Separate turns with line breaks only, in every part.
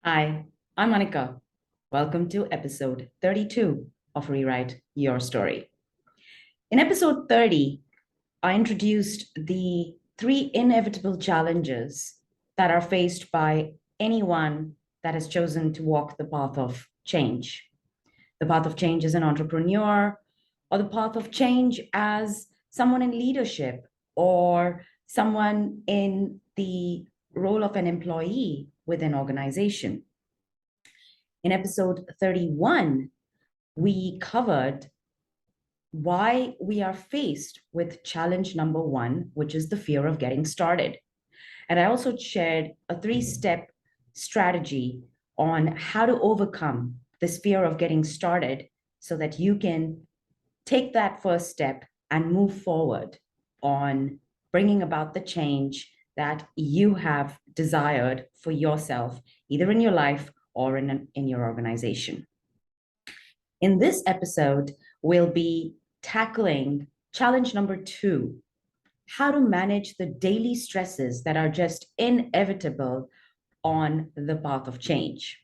Hi, I'm Anika. Welcome to episode 32 of Rewrite Your Story. In episode 30, I introduced the three inevitable challenges that are faced by anyone that has chosen to walk the path of change. The path of change as an entrepreneur, or the path of change as someone in leadership, or someone in the role of an employee with an organization. In episode 31, we covered why we are faced with challenge number one, which is the fear of getting started. And I also shared a three-step strategy on how to overcome this fear of getting started so that you can take that first step and move forward on bringing about the change that you have desired for yourself, either in your life or in your organization. In this episode, we'll be tackling challenge number two, how to manage the daily stresses that are just inevitable on the path of change.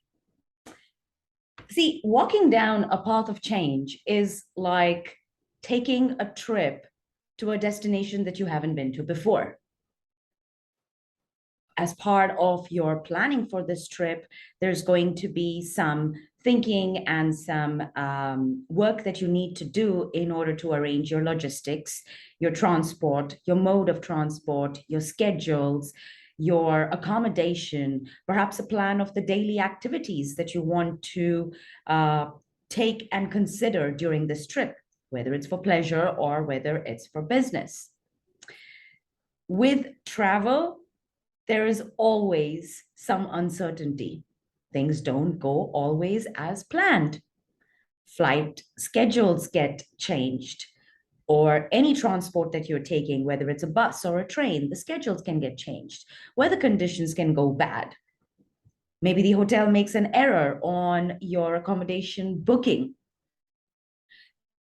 See, walking down a path of change is like taking a trip to a destination that you haven't been to before. As part of your planning for this trip, there's going to be some thinking and some work that you need to do in order to arrange your logistics, your transport, your mode of transport, your schedules, your accommodation, perhaps a plan of the daily activities that you want to take and consider during this trip, whether it's for pleasure or whether it's for business. With travel, there is always some uncertainty. Things don't go always as planned. Flight schedules get changed, or any transport that you're taking, whether it's a bus or a train, the schedules can get changed. Weather conditions can go bad. Maybe the hotel makes an error on your accommodation booking.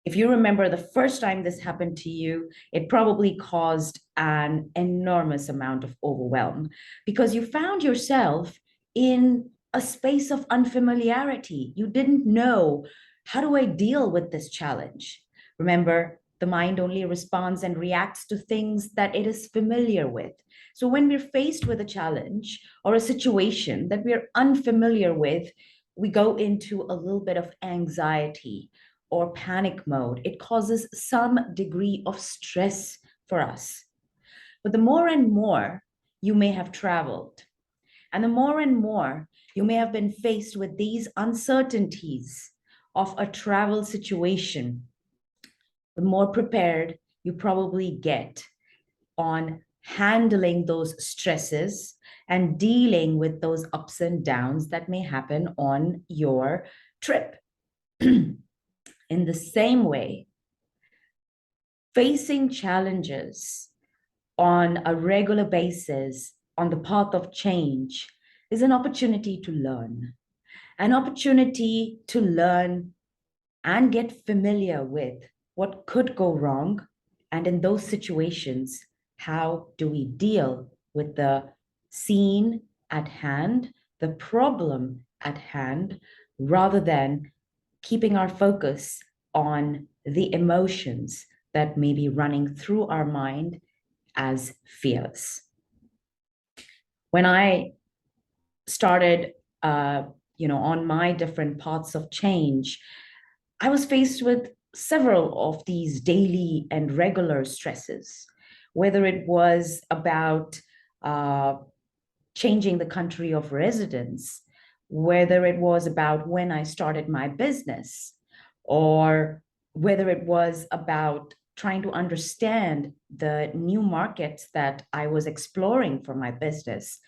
If you remember the first time this happened to you, it probably caused an enormous amount of overwhelm because you found yourself in a space of unfamiliarity. You didn't know, how do I deal with this challenge? Remember, the mind only responds and reacts to things that it is familiar with. So when we're faced with a challenge or a situation that we're unfamiliar with, we go into a little bit of anxiety or panic mode. It causes some degree of stress for us. But the more and more you may have traveled, and the more and more you may have been faced with these uncertainties of a travel situation, the more prepared you probably get on handling those stresses and dealing with those ups and downs that may happen on your trip. In the same way, facing challenges on a regular basis on the path of change is an opportunity to learn, an opportunity to learn and get familiar with what could go wrong. And in those situations, how do we deal with the scene at hand, the problem at hand, rather than keeping our focus on the emotions that may be running through our mind as fears. When I started, on my different paths of change, I was faced with several of these daily and regular stresses, whether it was about changing the country of residence, whether it was about when I started my business, or whether it was about trying to understand the new markets that I was exploring for my business.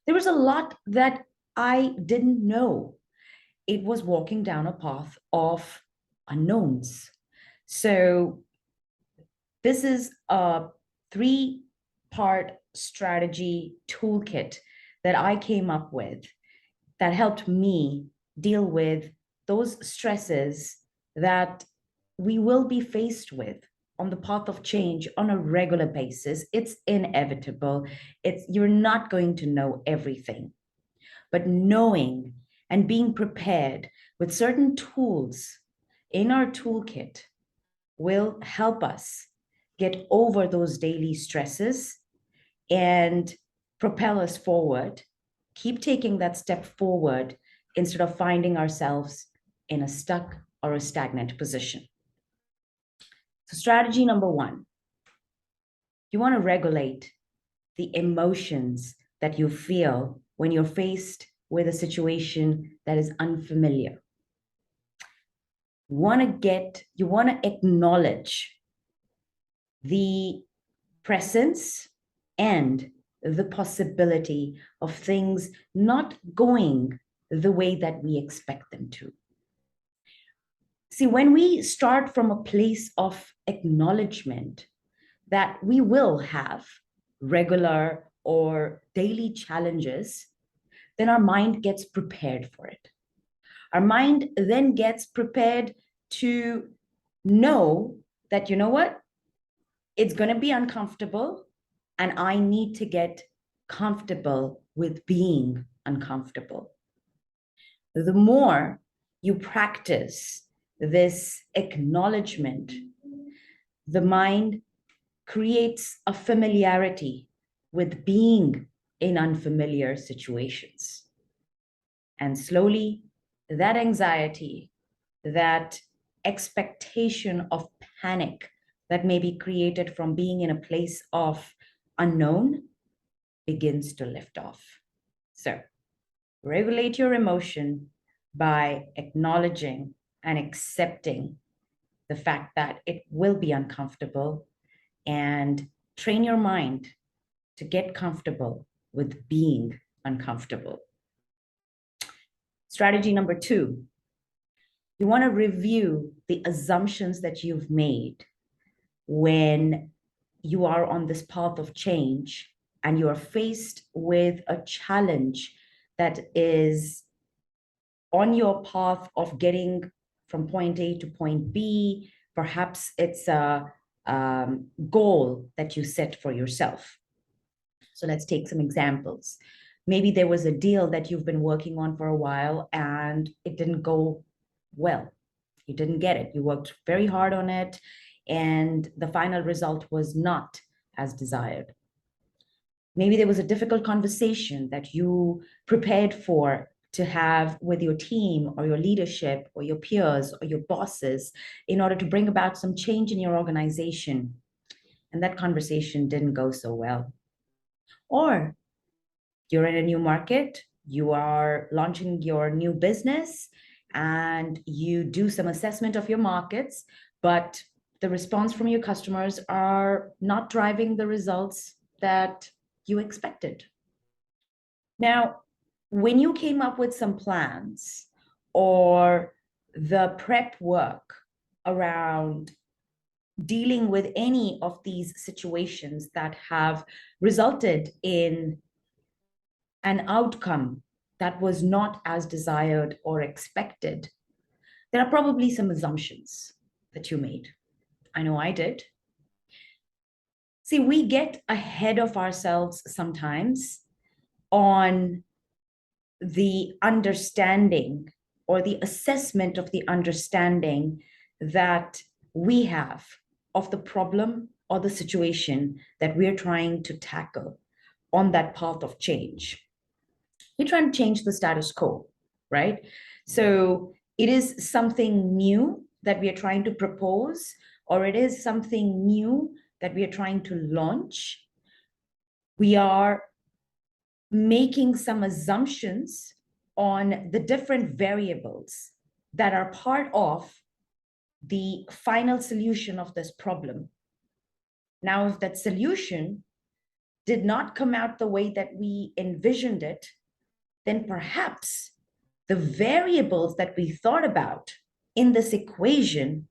There was a lot that I didn't know. It was walking down a path of unknowns. So, this is a three-part strategy toolkit that I came up with that helped me deal with those stresses that we will be faced with on the path of change on a regular basis. It's inevitable. You're not going to know everything. but knowing and being prepared with certain tools in our toolkit will help us get over those daily stresses and propel us forward, keep taking that step forward instead of finding ourselves in a stuck or a stagnant position. So strategy number one, you want to regulate the emotions that you feel when you're faced with a situation that is unfamiliar. You want to acknowledge the presence and the possibility of things not going the way that we expect them to. See, when we start from a place of acknowledgement that we will have regular or daily challenges, then our mind gets prepared for it. Our mind then gets prepared to know that, you know what, it's going to be uncomfortable, and I need to get comfortable with being uncomfortable. The more you practice this acknowledgement, the mind creates a familiarity with being in unfamiliar situations. And slowly, that anxiety, that expectation of panic that may be created from being in a place of unknown begins to lift off. So, regulate your emotion by acknowledging and accepting the fact that it will be uncomfortable, and train your mind to get comfortable with being uncomfortable. Strategy number two, you want to review the assumptions that you've made when you are on this path of change and you are faced with a challenge that is on your path of getting from point A to point B. Perhaps it's a goal that you set for yourself. So let's take some examples. Maybe there was a deal that you've been working on for a while and it didn't go well. You didn't get it. You worked very hard on it, and the final result was not as desired. Maybe there was a difficult conversation that you prepared for to have with your team or your leadership or your peers or your bosses in order to bring about some change in your organization. And that conversation didn't go so well. Or you're in a new market, you are launching your new business, and you do some assessment of your markets, but the response from your customers are not driving the results that you expected. Now, when you came up with some plans or the prep work around dealing with any of these situations that have resulted in an outcome that was not as desired or expected, there are probably some assumptions that you made. I know I did. See, we get ahead of ourselves sometimes on the understanding or the assessment of the understanding that we have of the problem or the situation that we're trying to tackle on that path of change. We're trying to change the status quo, right? So it is something new that we are trying to propose, or it is something new that we are trying to launch. We are making some assumptions on the different variables that are part of the final solution of this problem. Now, if that solution did not come out the way that we envisioned it, then perhaps the variables that we thought about in this equation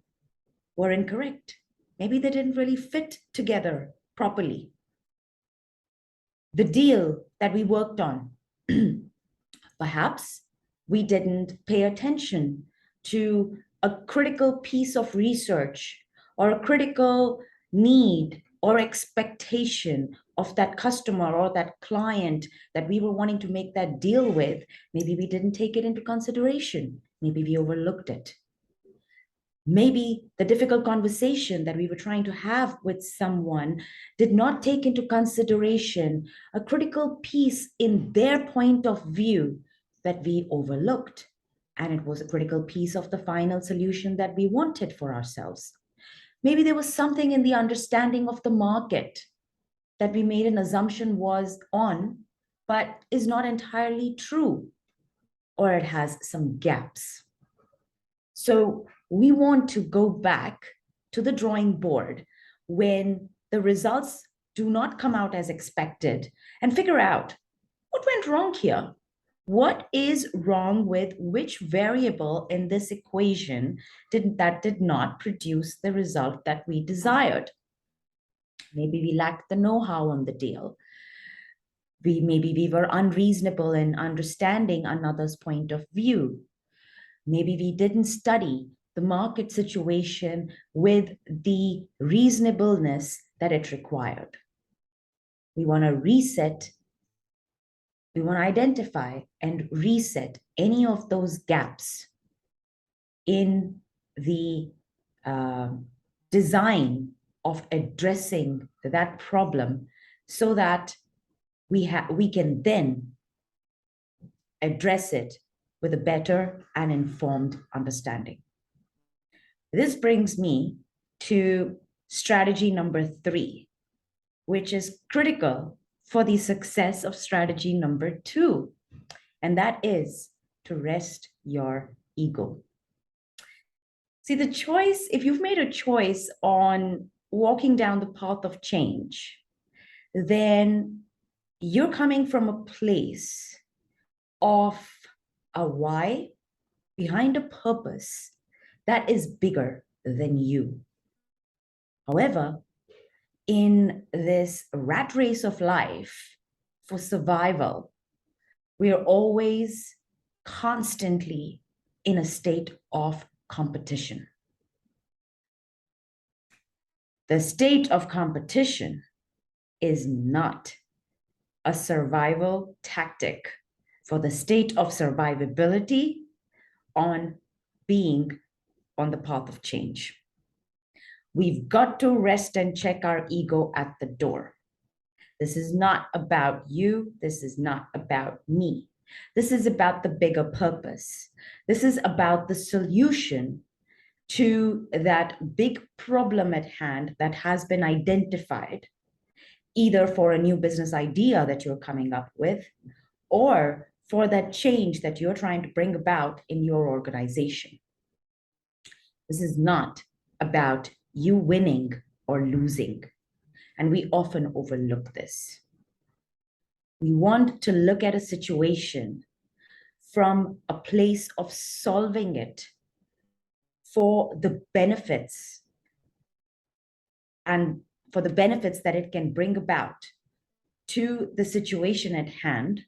were incorrect. Maybe they didn't really fit together properly. The deal that we worked on, perhaps we didn't pay attention to a critical piece of research or a critical need or expectation of that customer or that client that we were wanting to make that deal with, maybe we didn't take it into consideration. Maybe we overlooked it. Maybe the difficult conversation that we were trying to have with someone did not take into consideration a critical piece in their point of view that we overlooked. And it was a critical piece of the final solution that we wanted for ourselves. Maybe there was something in the understanding of the market that we made an assumption was on, but is not entirely true, or it has some gaps. So we want to go back to the drawing board when the results do not come out as expected and figure out what went wrong here. What is wrong with which variable in this equation that did not produce the result that we desired? Maybe we lacked the know-how on the deal. Maybe we were unreasonable in understanding another's point of view. Maybe we didn't study the market situation with the reasonableness that it required. We want to reset. We want to identify and reset any of those gaps in the design of addressing that problem so that we can then address it with a better and informed understanding. This brings me to strategy number 3, which is critical for the success of strategy number 2, and that is to rest your ego. See, the choice, if you've made a choice on walking down the path of change, then you're coming from a place of a why behind a purpose that is bigger than you. However, in this rat race of life for survival, we are always constantly in a state of competition. The state of competition is not a survival tactic for the state of survivability on being on the path of change. We've got to rest and check our ego at the door. This is not about you. This is not about me. This is about the bigger purpose. This is about the solution to that big problem at hand that has been identified, either for a new business idea that you're coming up with, or for that change that you're trying to bring about in your organization. This is not about you winning or losing, and we often overlook this. We want to look at a situation from a place of solving it for the benefits and for the benefits that it can bring about to the situation at hand,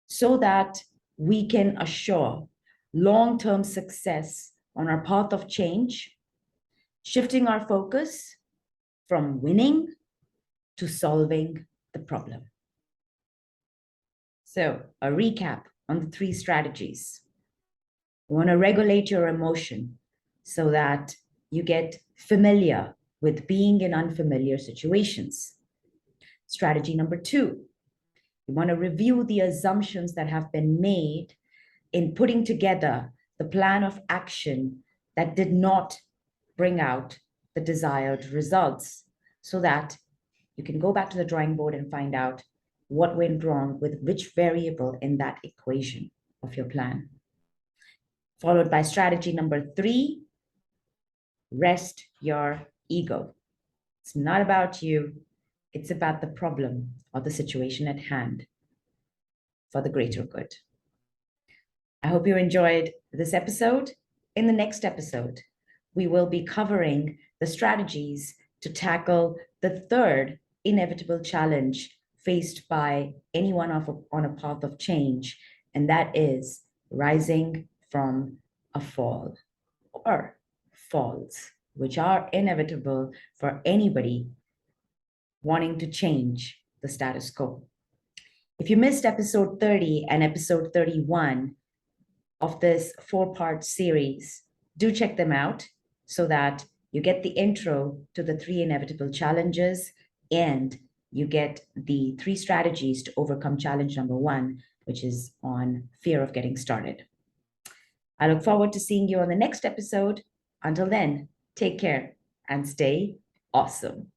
so that we can assure long-term success on our path of change, shifting our focus from winning to solving the problem. So, a recap on the 3 strategies. You want to regulate your emotion so that you get familiar with being in unfamiliar situations. Strategy number 2, you want to review the assumptions that have been made in putting together the plan of action that did not bring out the desired results, so that you can go back to the drawing board and find out what went wrong with which variable in that equation of your plan. Followed by strategy number 3, rest your ego. It's not about you, it's about the problem or the situation at hand for the greater good. I hope you enjoyed this episode. In the next episode, we will be covering the strategies to tackle the 3rd inevitable challenge faced by anyone on a path of change, and that is rising from a fall or falls, which are inevitable for anybody wanting to change the status quo. If you missed episode 30 and episode 31 of this 4-part series, do check them out so that you get the intro to the 3 inevitable challenges and you get the 3 strategies to overcome challenge number 1, which is on fear of getting started. I look forward to seeing you on the next episode. Until then, take care and stay awesome.